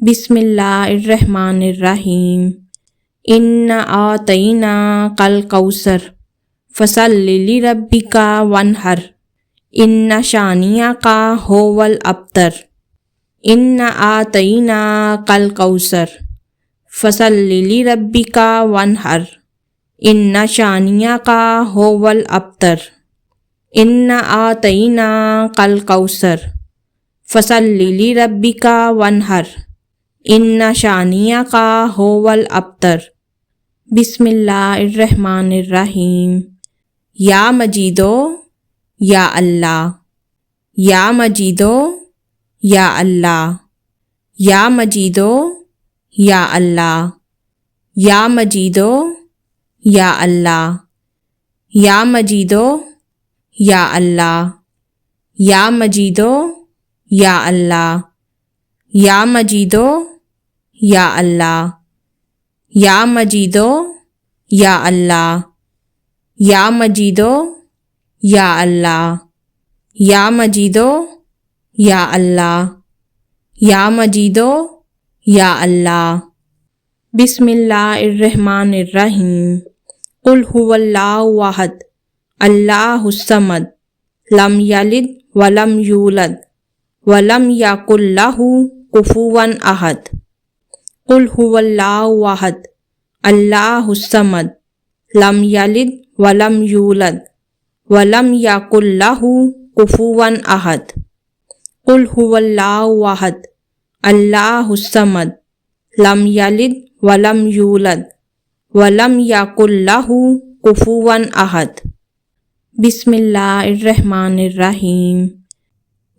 بسم اللہ الرحمن الرحیم اِنَّا أَعْطَيْنَاكَ الْكَوْثَرَ فَصَلِّ لِرَبِّكَ وَانْحَرْ إِنَّ شَانِئَكَ هُوَ الْأَبْتَرُ اِنَّا أَعْطَيْنَاكَ الْكَوْثَرَ فَصَلِّ لِرَبِّكَ وَانْحَرْ إِنَّ شَانِئَكَ هُوَ الْأَبْتَرُ اِنَّا أَعْطَيْنَاكَ الْكَوْثَرَ فَصَلِّ لِرَبِّكَ وَانْحَرْ إِنَّ شَانِئَكَ هُوَ الْأَبْتَرُ بسم اللہ الرحمن الرحیم یا مجیدو یا اللہ یا مجیدو یا اللہ یا مجیدو یا اللہ یا مجیدو یا اللہ یا مجیدو یا اللہ یا مجیدو یا اللہ یا مجیدو یا اللہ یا مجیدو یا اللہ یا مجیدو یا اللہ یا مجیدو یا اللہ یا مجیدو یا اللہ بسم اللہ الرحمن الرحیم قل هو اللہ احد اللہ الصمد لم یلد ولم یولد وَلَمْ يَكُنْ لَهُ كُفُوًا أَحَدٌ قُلْ هُوَ اللَّهُ أَحَدٌ اللَّهُ الصَّمَدُ لَمْ يَلِدْ وَلَمْ يُولَدْ وَلَمْ يَكُنْ لَهُ كُفُوًا أَحَدٌ قُلْ هُوَ اللَّهُ أَحَدٌ اللَّهُ الصَّمَدُ لَمْ يَلِدْ وَلَمْ يُولَدْ وَلَمْ يَكُنْ لَهُ كُفُوًا أَحَدٌ بسم اللہ الرحمن الرحیم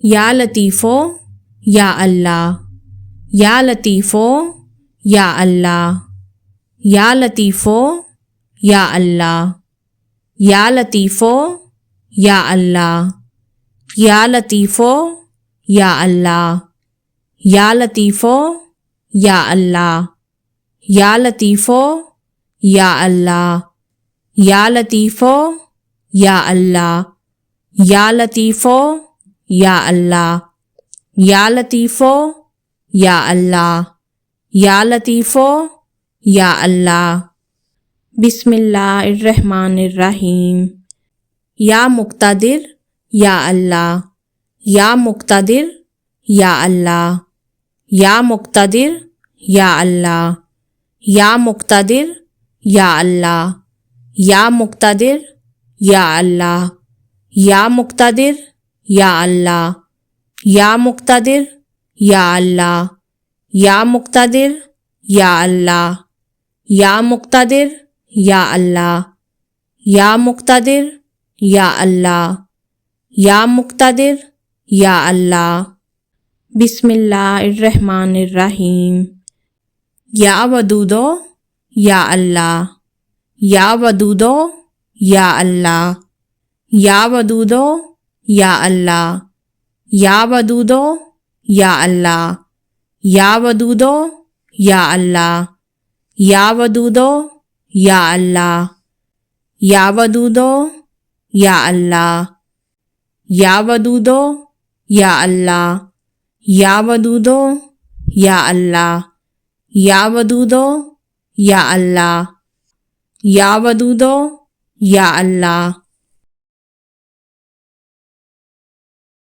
یا لطیفو یا اللہ یا لطیفو یا اللہ یا لطیفو یا اللہ یا لطیفو یا اللہ یا لطیفو یا اللہ یا لطیفو یا اللہ یا لطیفو یا اللہ یا لطیفو یا اللہ یا لطیفو یا اللہ یا لطیفو یا اللہ یا لطیفو یا اللہ بسم اللہ الرحمن الرحیم یا مقتدر یا اللہ یا مقتدر یا اللہ یا مقتدر یا اللہ یا مقتدر یا اللہ یا مقتدر یا اللہ یا مقتدر یا اللہ یا مقتدر یا اللہ یا مقتدر یا اللہ یا مقتدر یا اللہ یا مقتدر یا اللہ یا مقتدر یا اللہ بسم اللہ الرحمن الرحیم یا ودودو یا اللہ یا ودودو یا اللہ یا ودودو یا اللہ یا ودودو یا اللہ یا ودودو یا اللہ یا ودودو یا اللہ یا ودودو یا اللہ یا ودودو یا اللہ یا ودودو یا اللہ یا ودودو یا اللہ یا ودودو یا اللہ